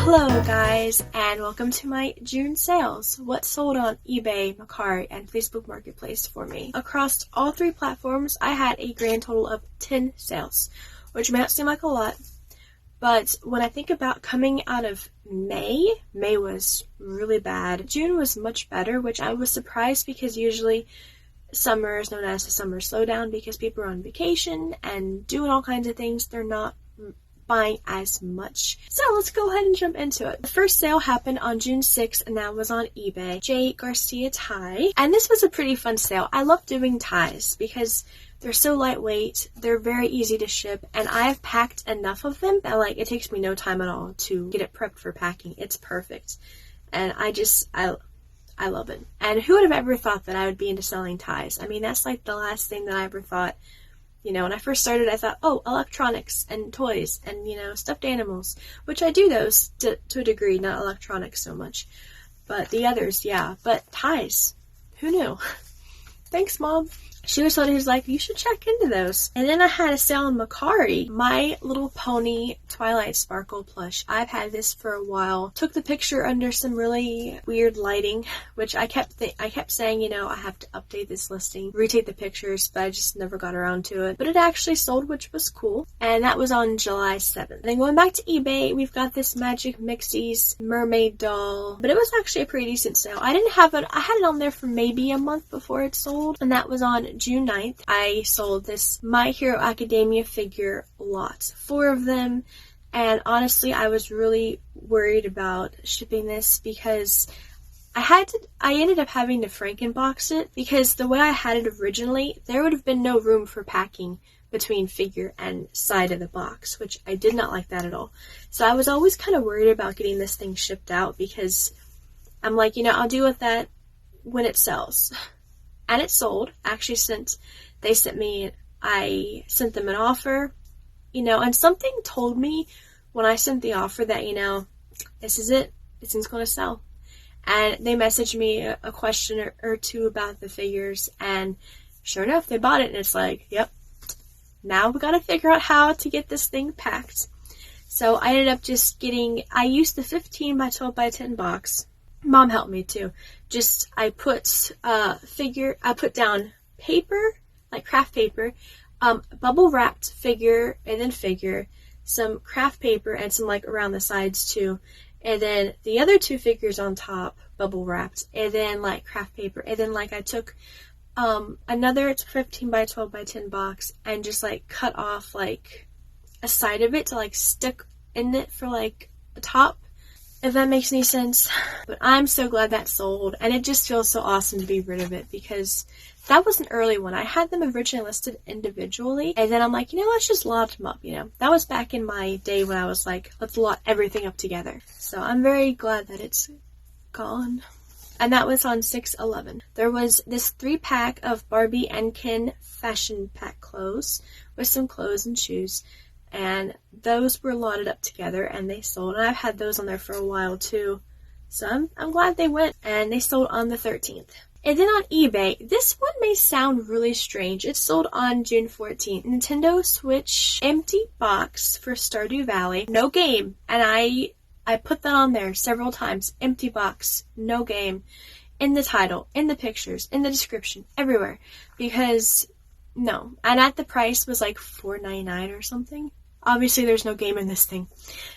Hello guys, and welcome to my June sales. What sold on eBay, Mercari, and Facebook Marketplace for me. Across all three platforms, I had a grand total of 10 sales, which may not seem like a lot, but when I think about coming out of May was really bad. June was much better, which I was surprised because usually summer is known as the summer slowdown because people are on vacation and doing all kinds of things. They're not buying as much. So let's go ahead and jump into it. The first sale happened on June 6th, and that was on eBay. J. Garcia tie. And this was a pretty fun sale. I love doing ties because they're so lightweight, they're very easy to ship, and I've packed enough of them that it takes me no time at all to get it prepped for packing. It's perfect. And I love it. And who would have ever thought that I would be into selling ties? I mean, that's like the last thing that I ever thought. You know, when I first started, I thought, oh, electronics and toys and, stuffed animals, which I do those to a degree, not electronics so much. But the others, yeah. But ties, who knew? Thanks, Mom. She was like, you should check into those. And then I had a sale on Mercari. My Little Pony Twilight Sparkle plush. I've had this for a while. Took the picture under some really weird lighting, which I kept saying, I have to update this listing, retake the pictures, but I just never got around to it. But it actually sold, which was cool. And that was on July 7th. And then going back to eBay, we've got this Magic Mixies mermaid doll. But it was actually a pretty decent sale. I didn't have it. I had it on there for maybe a month before it sold. And that was on June 9th. I sold this My Hero Academia figure lot, 4 of them, and honestly I was really worried about shipping this because I ended up having to Frankenbox it because the way I had it originally, there would have been no room for packing between figure and side of the box, which I did not like that at all. So I was always kind of worried about getting this thing shipped out because I'm like, I'll deal with that when it sells. And it sold. Actually, I sent them an offer, and something told me when I sent the offer that, this is it. This thing's going to sell. And they messaged me a question or two about the figures, and sure enough, they bought it, and it's like, yep, now we got to figure out how to get this thing packed. So I ended up I used the 15 by 12 by 10 box. Mom helped me too. I put down paper, like craft paper, bubble wrapped figure, and then figure, some craft paper, and some around the sides too. And then the other 2 figures on top, bubble wrapped, and then craft paper. And then I took another 15 by 12 by 10 box and just cut off a side of it to stick in it for a top. If that makes any sense. But I'm so glad that sold, and it just feels so awesome to be rid of it because that was an early one. I had them originally listed individually, and then I'm like, let's just lot them up, That was back in my day when I was like, let's lot everything up together. So I'm very glad that it's gone. And that was on 6/11. There was this 3-pack of Barbie and Ken fashion pack clothes with some clothes and shoes. And those were lotted up together and they sold. And I've had those on there for a while too. So I'm glad they went, and they sold on the 13th. And then on eBay, this one may sound really strange. It sold on June 14th. Nintendo Switch empty box for Stardew Valley. No game. And I put that on there several times. Empty box. No game. In the title. In the pictures. In the description. Everywhere. Because no. And at the price was $4.99 or something. Obviously, there's no game in this thing.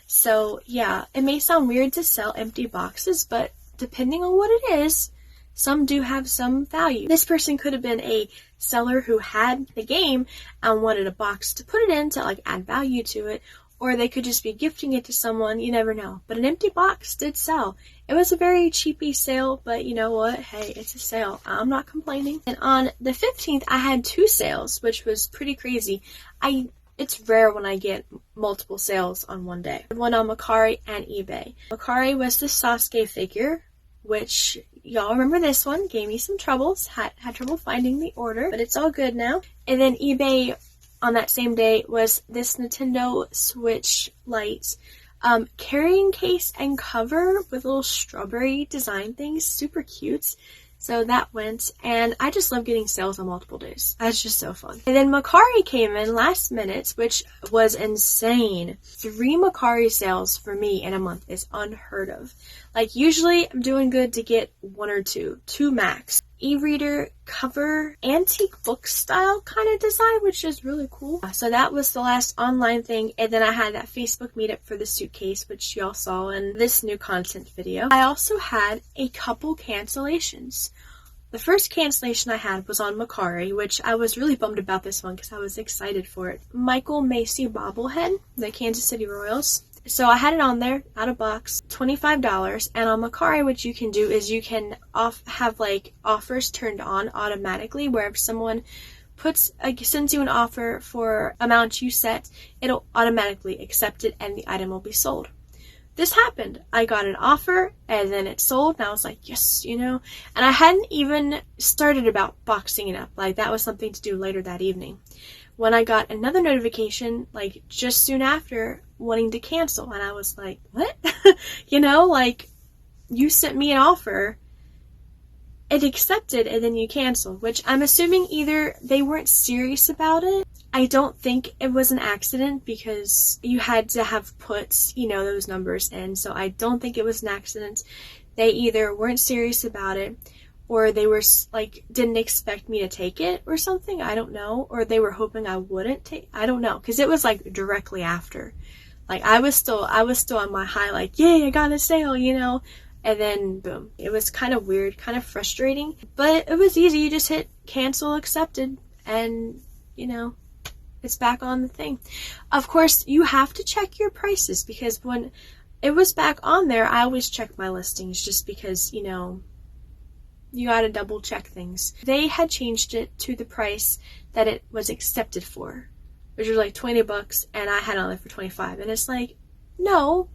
So, yeah, it may sound weird to sell empty boxes, but depending on what it is, some do have some value. This person could have been a seller who had the game and wanted a box to put it in to, add value to it, or they could just be gifting it to someone. You never know. But an empty box did sell. It was a very cheapy sale, but you know what? Hey, it's a sale. I'm not complaining. And on the 15th, I had 2 sales, which was pretty crazy. It's rare when I get multiple sales on one day. One on Mercari and eBay. Mercari was the Sasuke figure, which y'all remember this one. Gave me some troubles. Had trouble finding the order, but it's all good now. And then eBay on that same day was this Nintendo Switch Lite carrying case and cover with little strawberry design things. Super cute. So that went, and I just love getting sales on multiple days. That's just so fun. And then Mercari came in last minute, which was insane. 3 Mercari sales for me in a month is unheard of. Like, usually I'm doing good to get 1 or 2 max. E-reader cover, antique book style kind of design, which is really cool. So that was the last online thing, and then I had that Facebook meetup for the suitcase, which y'all saw in this new content video. I also had a couple cancellations. The first cancellation I had was on Mercari, which I was really bummed about this one because I was excited for it. Michael Macy bobblehead, the Kansas City Royals. So I had it on there, out of box, $25, and on Mercari what you can do is you can have like offers turned on automatically, where if someone sends you an offer for amount you set, it'll automatically accept it and the item will be sold. This happened. I got an offer and then it sold and I was like, yes, and I hadn't even started about boxing it up. Like, that was something to do later that evening. When I got another notification, like just soon after, wanting to cancel, and I was like, what? Like, you sent me an offer, it accepted, and then you canceled, which I'm assuming either they weren't serious about it. I don't think it was an accident because you had to have put, those numbers in, so I don't think it was an accident. They either weren't serious about it, or they were like, didn't expect me to take it or something, I don't know, or they were hoping I wouldn't take, I don't know, because it was like directly after. Like, I was still on my high, like, yay, I got a sale, and then boom. It was kind of weird, kind of frustrating, but it was easy. You just hit cancel, accepted, and it's back on the thing. Of course, you have to check your prices, because when it was back on there, I always check my listings just because, you gotta double check things. They had changed it to the price that it was accepted for, which was like $20, and I had it on there for $25, and it's like, no.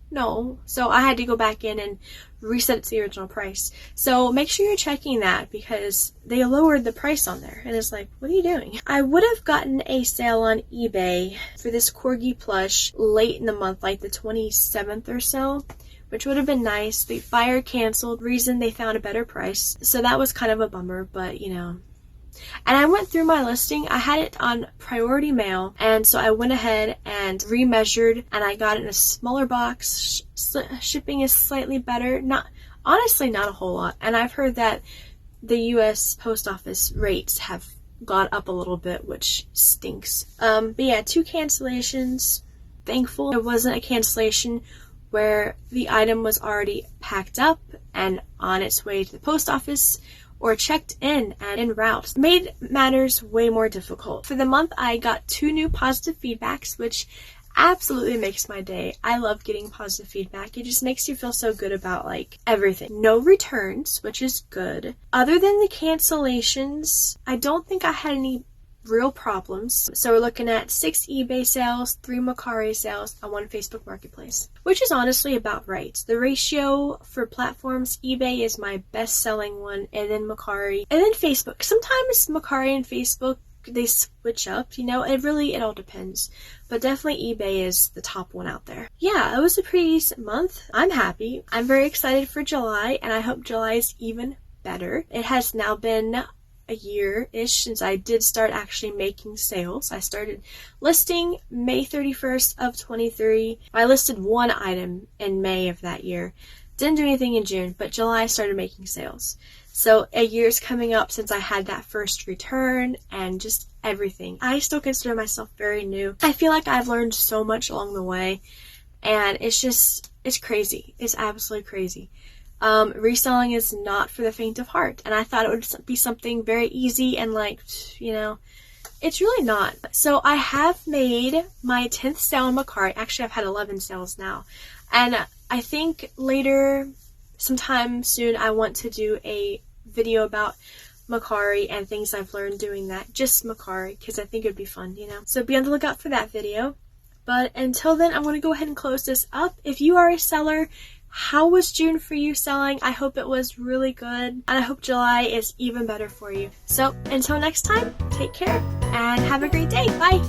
So I had to go back in and reset it to the original price. So make sure you're checking that, because they lowered the price on there, and it's like, what are you doing? I would have gotten a sale on eBay for this corgi plush late in the month, like the 27th or so, which would have been nice. The buyer canceled, reason they found a better price. So that was kind of a bummer, but And I went through my listing. I had it on priority mail, and so I went ahead and remeasured, and I got it in a smaller box. Shipping is slightly better. Honestly, not a whole lot. And I've heard that the U.S. Post Office rates have gone up a little bit, which stinks. But yeah, 2 cancellations. Thankful it wasn't a cancellation where the item was already packed up and on its way to the post office, or checked in and en route. Made matters way more difficult. For the month, I got 2 new positive feedbacks, which absolutely makes my day. I love getting positive feedback. It just makes you feel so good about like everything. No returns, which is good. Other than the cancellations, I don't think I had any real problems. So we're looking at 6 eBay sales, 3 Mercari sales, and 1 Facebook Marketplace, which is honestly about right. The ratio for platforms, eBay is my best selling one, and then Mercari, and then Facebook. Sometimes Mercari and Facebook, they switch up, it all depends. But definitely eBay is the top one out there. Yeah, it was a pretty decent month. I'm happy. I'm very excited for July, and I hope July is even better. It has now been a year-ish since I did start actually making sales. I started listing May 31st of 23. I listed 1 item in May of that year. Didn't do anything in June, but July I started making sales. So a year's coming up since I had that first return and just everything. I still consider myself very new. I feel like I've learned so much along the way, and it's crazy. It's absolutely crazy. Reselling is not for the faint of heart, and I thought it would be something very easy and it's really not. So I have made my 10th sale on Mercari. Actually, I've had 11 sales now, and I think later, sometime soon, I want to do a video about Mercari and things I've learned doing that, just Mercari, because I think it would be fun, So be on the lookout for that video. But until then, I'm going to go ahead and close this up. If you are a seller, how was June for you selling? I hope it was really good, and I hope July is even better for you. So until next time, take care and have a great day. Bye!